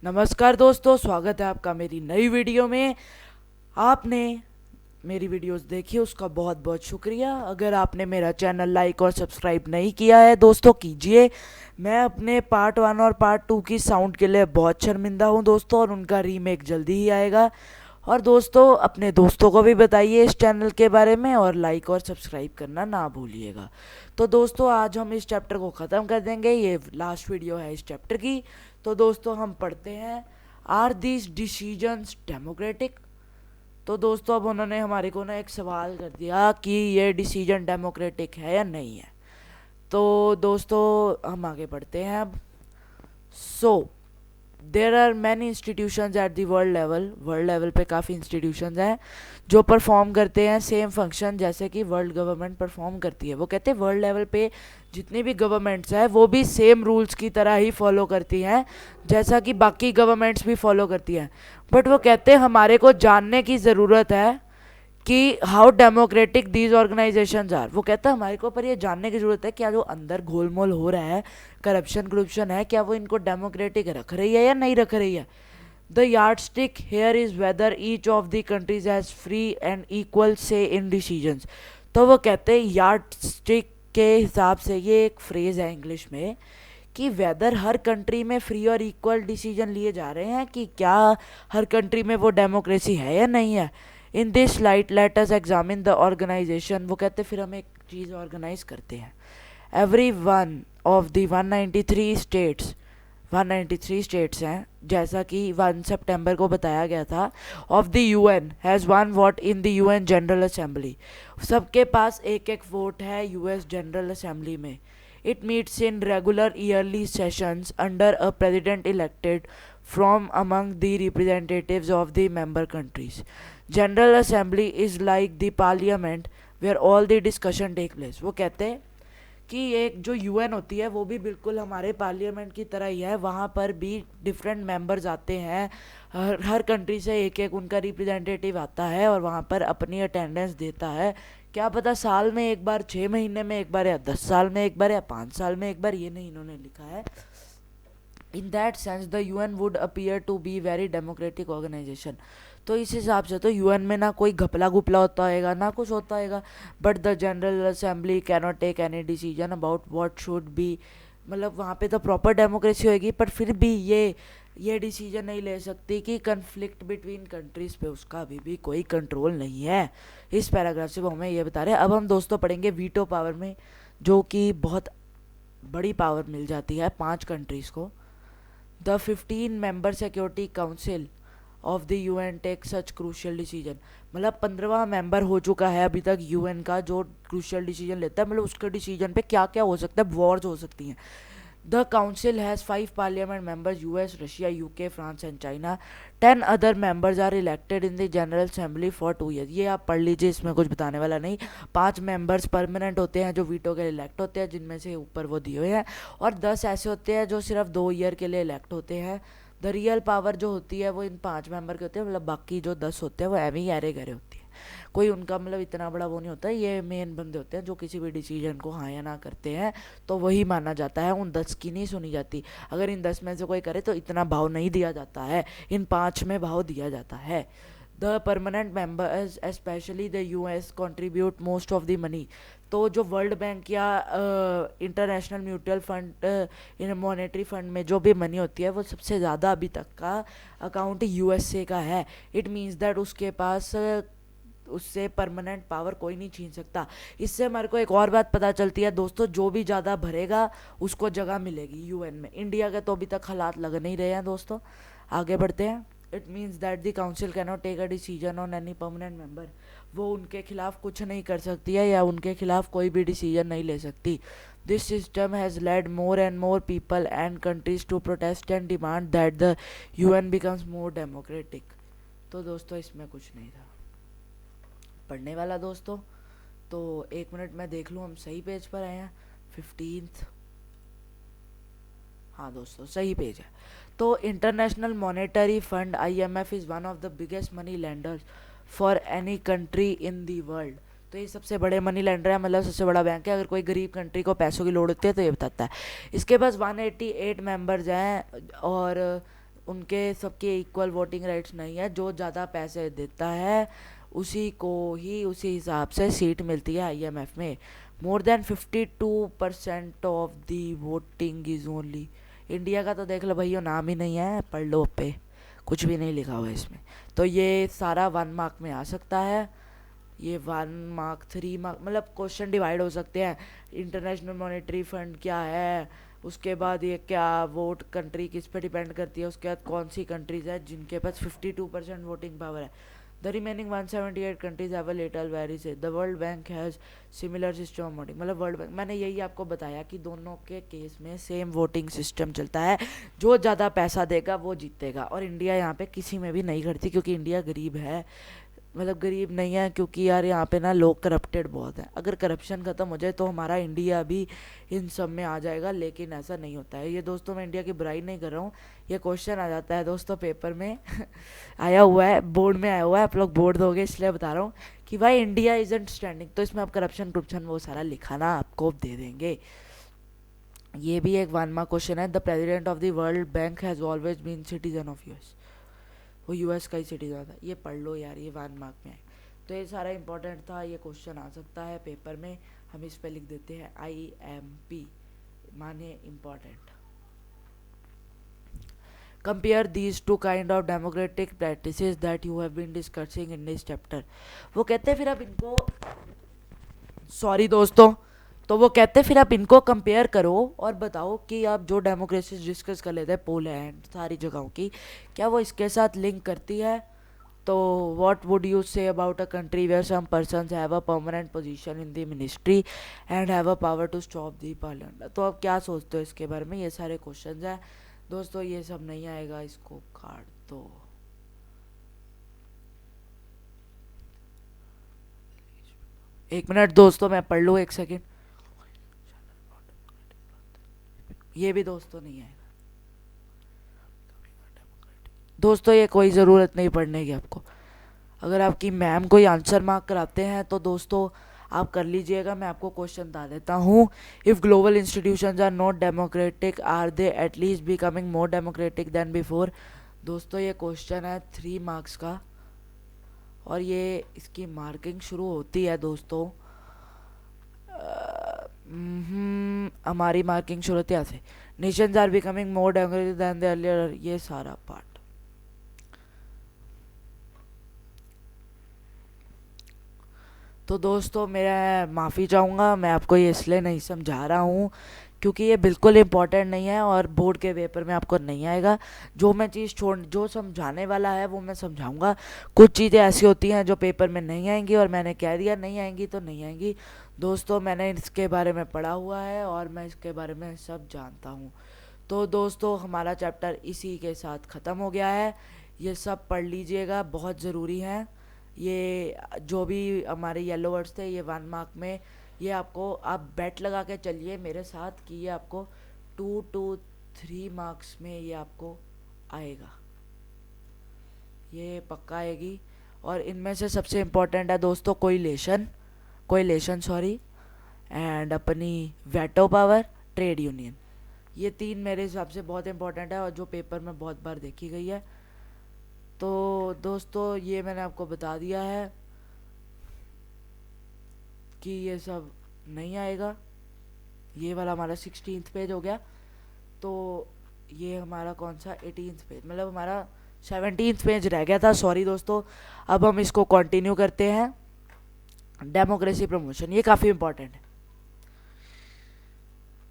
नमस्कार दोस्तों, स्वागत है आपका मेरी नई वीडियो में। आपने मेरी वीडियोस देखी उसका बहुत बहुत शुक्रिया। अगर आपने मेरा चैनल लाइक और सब्सक्राइब नहीं किया है दोस्तों, कीजिए। मैं अपने पार्ट 1 और पार्ट 2 की साउंड के लिए बहुत शर्मिंदा हूँ दोस्तों, और उनका रीमेक जल्दी ही आएगा। और दोस्तों, अपने दोस्तों को भी बताइए इस चैनल के बारे में, और लाइक और सब्सक्राइब करना ना भूलिएगा। तो दोस्तों, आज हम इस चैप्टर को ख़त्म कर देंगे। ये लास्ट वीडियो है इस चैप्टर की। तो दोस्तों, हम पढ़ते हैं, आर दीज डिसीजंस डेमोक्रेटिक। तो दोस्तों, अब उन्होंने हमारे को ना एक सवाल कर दिया कि ये डिसीजन डेमोक्रेटिक है या नहीं है। तो दोस्तों, हम आगे बढ़ते हैं अब। So there are many institutions at the world level पे काफ़ी इंस्टीट्यूशंस हैं जो परफॉर्म करते हैं सेम फंक्शन जैसे कि वर्ल्ड गवर्नमेंट परफॉर्म करती है। वो कहते हैं वर्ल्ड लेवल पे जितनी भी गवर्नमेंट्स हैं वो भी सेम रूल्स की तरह ही फॉलो करती हैं जैसा कि बाकी गवर्नमेंट्स भी फॉलो करती हैं। बट वो कहते हैं हमारे को जानने की ज़रूरत है कि how democratic these organisations are. वो कहता है हमारे को पर ये जानने की ज़रूरत है क्या जो अंदर गोलमोल हो रहा है, करप्शन है, क्या वो इनको डेमोक्रेटिक रख रही है या नहीं रख रही है। The yardstick here is whether each of the countries has free and equal से इन डिसीजंस। तो वो कहते हैं यार्डस्टिक के हिसाब से, ये एक फ्रेज़ है इंग्लिश में, कि वेदर हर कंट्री में फ्री और इक्वल डिसीजन लिए जा रहे हैं, कि क्या हर कंट्री में वो डेमोक्रेसी है या नहीं है। In this light let us examine the organisation. वो कहते फिर हम एक चीज़ ऑर्गेनाइज करते हैं। Every one of the 193 states हैं, जैसा कि 1 सितंबर को बताया गया था, of the UN has one vote in the UN general assembly. सबके पास एक एक वोट है यूएस जनरल असेंबली में। It meets in regular yearly sessions under a president elected from among the representatives of the member countries. General Assembly is like the parliament where all the discussion take place. वो कहते हैं कि एक जो UN होती है वो भी बिल्कुल हमारे पार्लियामेंट की तरह ही है। वहाँ पर भी डिफरेंट मेंबर्स आते हैं, हर कंट्री से एक एक उनका रिप्रेजेंटेटिव आता है और वहाँ पर अपनी अटेंडेंस देता है। क्या पता साल में एक बार, 6 महीने में एक बार, या 10 साल में एक बार, या 5 साल में एक बार, ये नहीं इन्होंने लिखा है। In that sense the UN would appear to be very democratic organisation. तो इस हिसाब से तो यूएन में ना कोई घपला घुपला होता होगा ना कुछ होता होगा। But the general assembly cannot take any decision about what should be. मतलब वहाँ पे तो प्रॉपर डेमोक्रेसी होगी, पर फिर भी ये डिसीजन नहीं ले सकती कि कन्फ्लिक्ट बिटवीन कंट्रीज़ पे उसका अभी भी कोई कंट्रोल नहीं है। इस पैराग्राफ से वो हमें ये बता रहे हैं। अब हम दोस्तों पढ़ेंगे वीटो पावर में, जो कि बहुत बड़ी पावर मिल जाती है 5 कंट्रीज़ को। The 15 member security council of the UN take such crucial decision। मतलब 15वां मेंबर हो चुका है अभी तक यूएन का जो क्रूशियल डिसीजन लेता है। मतलब उसके डिसीजन पे क्या क्या हो सकता है, वॉर्स हो सकती हैं। The council has 5 parliament members, US, Russia, UK, France and China. 10 other members are elected in the general assembly for 2 year. ये आप पढ़ लीजिए, इसमें कुछ बताने वाला नहीं। 5 मेंबर्स परमानेंट होते हैं जो वीटो के लिए इलेक्ट होते हैं, जिनमें से ऊपर वो दिए हुए हैं, और 10 ऐसे होते हैं जो सिर्फ 2 ईयर के लिए इलेक्ट होते हैं। द रियल पावर जो होती है वो इन 5 मेंबर के होते हैं। मतलब बाकी जो 10 होते हैं वो एवं ही अरे गरे होती है। कोई उनका मतलब इतना बड़ा वो नहीं होता। ये मेन बंदे होते हैं जो किसी भी डिसीजन को हाँ या ना करते हैं, तो वही माना जाता है। उन 10 की नहीं सुनी जाती। अगर इन 10 में से कोई करे तो इतना भाव नहीं दिया जाता है, इन 5 में भाव दिया जाता है। The permanent members specially the US contribute most of the money. तो जो वर्ल्ड बैंक या इंटरनेशनल म्यूचुअल फंड, इन मॉनेटरी फंड में जो भी मनी होती है वो सबसे ज़्यादा अभी तक का अकाउंट यूएसए का है। इट मीन्स दैट उसके पास उससे परमानेंट पावर कोई नहीं छीन सकता। इससे हमारे को एक और बात पता चलती है दोस्तों, जो भी ज़्यादा भरेगा उसको जगह मिलेगी यूएन में। इंडिया के तो अभी तक हालात लग नहीं रहे हैं दोस्तों। आगे बढ़ते हैं। It means that the council can not take a decision on any permanent member. वो उनके खिलाफ कुछ नहीं कर सकती है या उनके खिलाफ कोई भी डिसीजन नहीं ले सकती। This system has led more and more people and countries to protest and demand that the UN becomes more democratic. तो दोस्तों, इसमें कुछ नहीं था पढ़ने वाला दोस्तों। तो 1 मिनट मैं देख लूँ हम सही पेज पर आए हैं। 15th, हाँ दोस्तों सही पेज है। तो international monetary fund IMF is one of the biggest money lenders for any country in the world. तो ये सबसे बड़े मनी लेंडर है, मतलब सबसे बड़ा बैंक है। अगर कोई गरीब कंट्री को पैसों की लोड़ होती है तो ये बताता है। इसके पास 188 मेंबर्स हैं, और उनके सबके इक्वल वोटिंग राइट्स नहीं है। जो ज़्यादा पैसे देता है उसी को ही उसी हिसाब से सीट मिलती है आईएमएफ में। More than 52% of the voting is only. India का तो देख लो भैया, नाम ही नहीं है, पढ़ लो पे, कुछ भी नहीं लिखा हुआ है इसमें। तो ये सारा 1 मार्क में आ सकता है। ये 1 मार्क 3 मार्क मतलब क्वेश्चन डिवाइड हो सकते हैं। इंटरनेशनल मॉनेटरी फंड क्या है, उसके बाद ये क्या वोट कंट्री किस पे डिपेंड करती है, उसके बाद कौन सी कंट्रीज है जिनके पास 52% वोटिंग पावर है। The remaining 178 countries have a little very say the World Bank has similar system of voting. मतलब वर्ल्ड बैंक, मैंने यही आपको बताया कि दोनों के केस में सेम वोटिंग सिस्टम चलता है। जो ज़्यादा पैसा देगा वो जीतेगा। और इंडिया यहाँ पे किसी में भी नहीं करती, क्योंकि इंडिया गरीब है। मतलब गरीब नहीं है क्योंकि यार यहाँ पे ना लोग करप्टेड बहुत हैं। अगर करप्शन ख़त्म हो जाए तो हमारा इंडिया भी इन सब में आ जाएगा, लेकिन ऐसा नहीं होता है। ये दोस्तों मैं इंडिया की बुराई नहीं कर रहा हूँ, ये क्वेश्चन आ जाता है दोस्तों पेपर में आया हुआ है, बोर्ड में आया हुआ है, आप लोग बोर्ड दोगे इसलिए बता रहा हूँ कि भाई इंडिया इजंट स्टैंडिंग। तो इसमें आप करप्शन वो सारा लिखा ना आपको दे देंगे। ये भी एक 1 मार्क क्वेश्चन है। The president of the World Bank has always been citizen of US. वो यूएस का ही सिटीजन था। ये पढ़ लो यार, ये 1 मार्क में है। तो ये सारा इंपॉर्टेंट था, ये क्वेश्चन आ सकता है पेपर में। हम इस पे लिख देते हैं IMP माने important. Compare these two kind of democratic practices that you have been discussing in this chapter. वो कहते हैं फिर आप इनको, सॉरी दोस्तों, तो वो कहते हैं फिर आप इनको कंपेयर करो और बताओ कि आप जो डेमोक्रेसी डिस्कस कर लेते हैं पोलैंड सारी जगहों की, क्या वो इसके साथ लिंक करती है। तो what would you say about a country where some persons have a permanent position in the ministry and have a power to stop the parliament. तो आप क्या सोचते हो इसके बारे में। ये सारे क्वेश्चंस हैं दोस्तों, ये सब नहीं आएगा, इसको काट दो। एक मिनट दोस्तों, मैं पढ़ लूँ, एक सेकेंड। ये भी दोस्तों नहीं आएगा दोस्तों, ये कोई ज़रूरत नहीं पढ़ने की आपको। अगर आपकी मैम कोई आंसर मार्क कराते हैं तो दोस्तों आप कर लीजिएगा। मैं आपको क्वेश्चन बता देता हूँ। If global institutions are not democratic are they at least becoming more democratic than before. दोस्तों ये क्वेश्चन है 3 मार्क्स का, और ये इसकी मार्किंग शुरू होती है दोस्तों, हमारी मार्किंग शुरू होती है ऐसे, nations are becoming more democratic than the earlier, ये सारा पार्ट। तो दोस्तों मैं माफ़ी चाहूँगा, मैं आपको ये इसलिए नहीं समझा रहा हूँ क्योंकि ये बिल्कुल इम्पोर्टेंट नहीं है और बोर्ड के पेपर में आपको नहीं आएगा। जो मैं चीज़ जो समझाने वाला है वो मैं समझाऊंगा। कुछ चीज़ें ऐसी होती हैं जो पेपर में नहीं आएंगी, और मैंने कह दिया नहीं आएंगी तो नहीं आएंगी। दोस्तों मैंने इसके बारे में पढ़ा हुआ है और मैं इसके बारे में सब जानता हूँ। तो दोस्तों हमारा चैप्टर इसी के साथ ख़त्म हो गया है। ये सब पढ़ लीजिएगा, बहुत ज़रूरी है। ये जो भी हमारे येलो वर्ड्स थे ये 1 मार्क में, ये आपको आप बेट लगा के चलिए मेरे साथ कि ये आपको 2 to 3 मार्क्स में ये आपको आएगा, ये पक्का आएगी। और इनमें से सबसे इम्पोर्टेंट है दोस्तों कोइलेशन सॉरी, एंड अपनी वेटो पावर, ट्रेड यूनियन। ये 3 मेरे हिसाब से बहुत इंपॉर्टेंट है और जो पेपर में बहुत बार देखी गई है। तो दोस्तों ये मैंने आपको बता दिया है कि ये सब नहीं आएगा। ये वाला हमारा 16th पेज हो गया। तो ये हमारा कौन सा 18th पेज, मतलब हमारा 17th पेज रह गया था, सॉरी दोस्तों। अब हम इसको कंटिन्यू करते हैं। डेमोक्रेसी प्रमोशन, ये काफ़ी इम्पोर्टेंट है।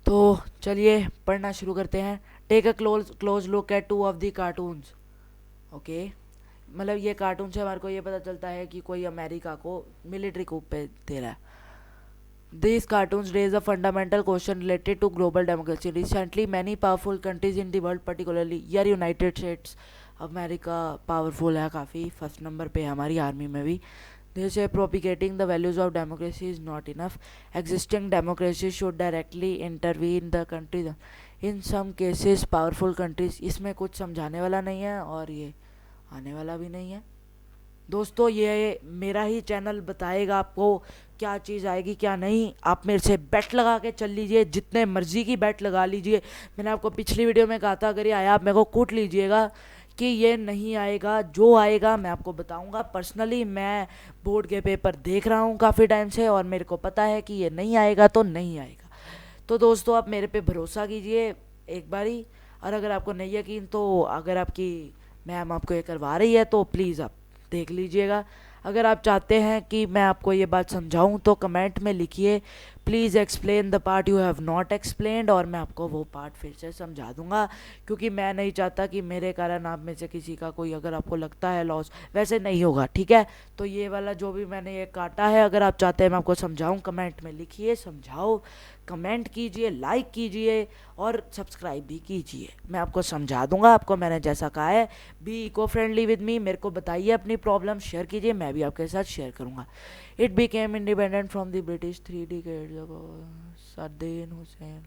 तो चलिए पढ़ना शुरू करते हैं। Take a close look at 2 of the cartoons. Okay, मतलब ये कार्टून से हमारे को ये पता चलता है कि कोई अमेरिका को मिलिट्री कूप पे दे रहा है। These cartoons raise a fundamental question related to global democracy. Recently, many powerful countries in the world, particularly यार यूनाइटेड स्टेट्स अमेरिका पावरफुल है काफ़ी, फर्स्ट नंबर पे है हमारी आर्मी में भी। They say propagating the values of democracy is not enough. Existing democracy should directly intervene the countries. In some cases, powerful countries, इसमें कुछ समझाने वाला नहीं है और ये आने वाला भी नहीं है। दोस्तों ये मेरा ही चैनल बताएगा आपको क्या चीज़ आएगी क्या नहीं। आप मेरे से बेट लगा के चल लीजिए, जितने मर्जी की बेट लगा लीजिए। मैंने आपको पिछली वीडियो में कहा था अगर ये आया आप मेरे को कूट लीजिएगा कि ये नहीं आएगा। जो आएगा मैं आपको बताऊंगा। पर्सनली मैं बोर्ड के पेपर देख रहा हूँ काफ़ी टाइम से और मेरे को पता है कि ये नहीं आएगा तो नहीं आएगा। तो दोस्तों आप मेरे पे भरोसा कीजिए एक बारी, और अगर आपको नहीं यकीन तो अगर आपकी मैम आपको ये करवा रही है तो प्लीज़ आप देख लीजिएगा। अगर आप चाहते हैं कि मैं आपको ये बात समझाऊं तो कमेंट में लिखिए please explain the part you have not explained, और मैं आपको वो पार्ट फिर से समझा दूंगा, क्योंकि मैं नहीं चाहता कि मेरे कारण आप में से किसी का कोई अगर आपको लगता है लॉस, वैसे नहीं होगा, ठीक है। तो ये वाला जो भी मैंने ये काटा है अगर आप चाहते हैं मैं आपको समझाऊं कमेंट में लिखिए, समझाओ, कमेंट कीजिए, लाइक कीजिए और सब्सक्राइब भी कीजिए। मैं आपको समझा दूंगा, आपको मैंने जैसा कहा है। Be eco friendly with me, मेरे को बताइए अपनी प्रॉब्लम शेयर कीजिए, मैं भी आपके साथ शेयर करूंगा। It became independent from the British 3 decades ago. Saddam Hussain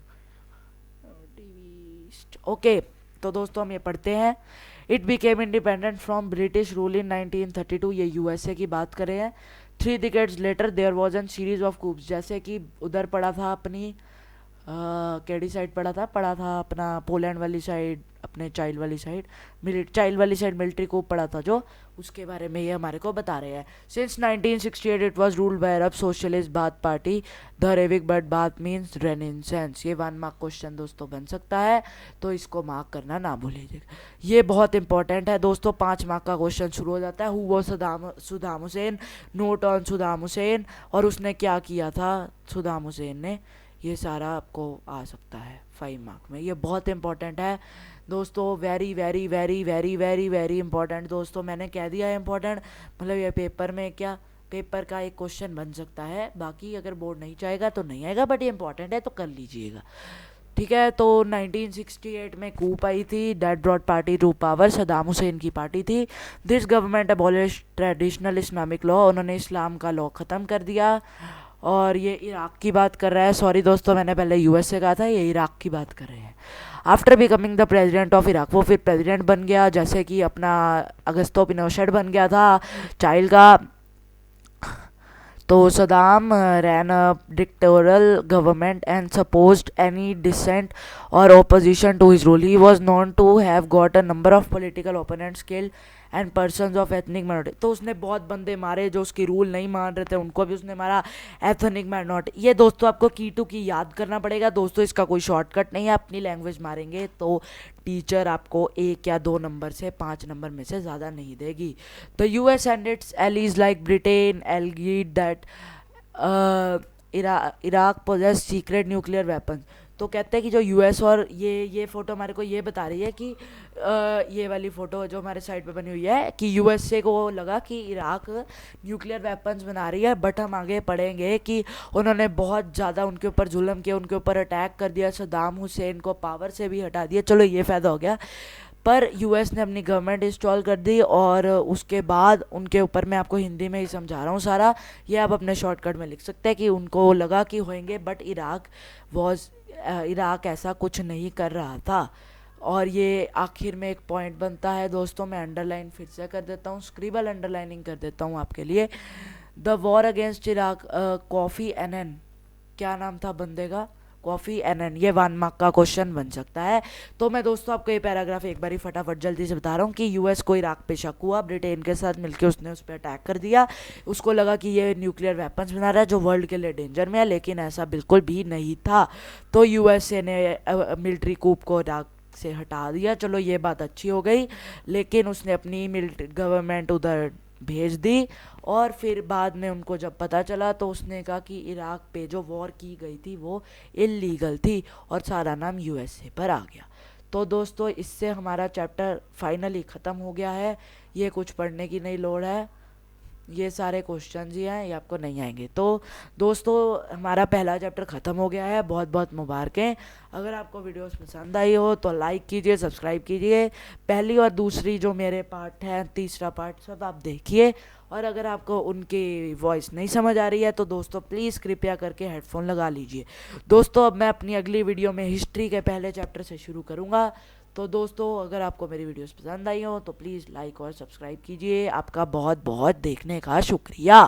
okay. तो दोस्तों हम ये पढ़ते हैं। It became independent from British rule in 1932, ये यूएसए की बात कर रहे हैं। 3 decades later there was an series of coups, जैसे कि उधर पड़ा था अपनी केडी साइड पड़ा था अपना पोलैंड वाली साइड, अपने चाइल्ड वाली साइड मिलिट्री को पड़ा था, जो उसके बारे में ये हमारे को बता रहे हैं। Since 1968 it was ruled by Arab socialist Baath party the रेविक, बट बाथ मीन्स रेनेसेंस। ये 1 मार्क क्वेश्चन दोस्तों बन सकता है, तो इसको मार्क करना ना भूलिएगा, ये बहुत इंपॉर्टेंट है दोस्तों। 5 मार्क का क्वेश्चन शुरू हो जाता है। Who was Saddam Hussain, note on Saddam Hussain, और उसने क्या किया था सद्दाम हुसैन ने, ये सारा आपको आ सकता है 5 मार्क में। ये बहुत इंपॉर्टेंट है दोस्तों, very very very very very very important दोस्तों। मैंने कह दिया है इंपॉर्टेंट, मतलब ये पेपर में क्या पेपर का एक क्वेश्चन बन सकता है। बाकी अगर बोर्ड नहीं चाहेगा तो नहीं आएगा, बट ये इंपॉर्टेंट है तो कर लीजिएगा, ठीक है। तो 1968 में कूप आई थी, that brought party to power, Saddam Hussein की पार्टी थी। This government abolish traditional Islamic law, उन्होंने इस्लाम का लॉ ख़त्म कर दिया। और ये इराक की बात कर रहा है, सॉरी दोस्तों मैंने पहले यूएस से कहा था, ये इराक की बात कर रहे हैं। After becoming the president of Iraq, वो फिर प्रेसिडेंट बन गया, जैसे कि अपना अगस्तो पिनोशेट बन गया था चाइल्ड का। तो Saddam ran a dictatorial government and suppressed any dissent और opposition to his rule. He was known to have got a number of political opponents killed and persons of ethnic minority. तो उसने बहुत बंदे मारे जो उसकी रूल नहीं मान रहे थे, उनको भी उसने मारा, एथनिक माइनॉरिटी। ये दोस्तों आपको की टू की याद करना पड़ेगा दोस्तों, इसका कोई शॉर्टकट नहीं है। अपनी लैंग्वेज मारेंगे तो टीचर आपको 1 या 2 नंबर से 5 नंबर में से ज़्यादा नहीं देगी। The US and its allies like Britain alleged that Iraq possesses secret nuclear weapons. तो कहते हैं कि जो यूएस और ये फ़ोटो हमारे को ये बता रही है कि ये वाली फ़ोटो जो हमारे साइड पे बनी हुई है कि यूएसए को लगा कि इराक न्यूक्लियर वेपन्स बना रही है, बट हम आगे पढ़ेंगे कि उन्होंने बहुत ज़्यादा उनके ऊपर जुल्म किया, उनके ऊपर अटैक कर दिया, सद्दाम हुसैन को पावर से भी हटा दिया। चलो ये फ़ायदा हो गया, पर यूएस ने अपनी गवर्नमेंट इंस्टॉल कर दी और उसके बाद उनके ऊपर मैं आपको हिंदी में ही समझा रहा हूँ सारा, ये आप अपने शॉर्टकट में लिख सकते हैं कि उनको लगा कि होंगे, बट इराक ऐसा कुछ नहीं कर रहा था। और ये आखिर में एक पॉइंट बनता है दोस्तों, मैं अंडरलाइन फिर से कर देता हूँ, स्क्रिबल अंडरलाइनिंग कर देता हूँ आपके लिए। The war against Iraq, Kofi Annan, क्या नाम था बंदे का, कॉफ़ी एनन, ये 1 मार्क का क्वेश्चन बन सकता है। तो मैं दोस्तों आपको ये पैराग्राफ एक बारी फटाफट जल्दी से बता रहा हूँ कि यूएस को इराक पे शक हुआ, ब्रिटेन के साथ मिलकर उसने उस पर अटैक कर दिया, उसको लगा कि ये न्यूक्लियर वेपन्स बना रहा है जो वर्ल्ड के लिए डेंजर में है, लेकिन ऐसा बिल्कुल भी नहीं था। तो यूएसए ने मिलिट्री कूप को इराक से हटा दिया। चलो ये बात अच्छी हो गई, लेकिन उसने अपनी मिलिट्री गवर्नमेंट उधर भेज दी, और फिर बाद में उनको जब पता चला तो उसने कहा कि इराक पे जो वॉर की गई थी वो इलीगल थी, और सारा नाम यूएसए पर आ गया। तो दोस्तों इससे हमारा चैप्टर फाइनली ख़त्म हो गया है, ये कुछ पढ़ने की नहीं लोड़ है, ये सारे क्वेश्चन ही हैं, ये आपको नहीं आएंगे। तो दोस्तों हमारा पहला चैप्टर ख़त्म हो गया है, बहुत बहुत मुबारकें। अगर आपको वीडियोस पसंद आई हो तो लाइक कीजिए, सब्सक्राइब कीजिए, पहली और दूसरी जो मेरे पार्ट हैं, तीसरा पार्ट सब आप देखिए। और अगर आपको उनकी वॉइस नहीं समझ आ रही है तो दोस्तों प्लीज़ कृपया करके हेडफोन लगा लीजिए। दोस्तों अब मैं अपनी अगली वीडियो में हिस्ट्री के पहले चैप्टर से शुरू करूँगा, तो दोस्तों, अगर आपको मेरी वीडियोस पसंद आई हो तो प्लीज़ लाइक और सब्सक्राइब कीजिए। आपका बहुत बहुत देखने का शुक्रिया।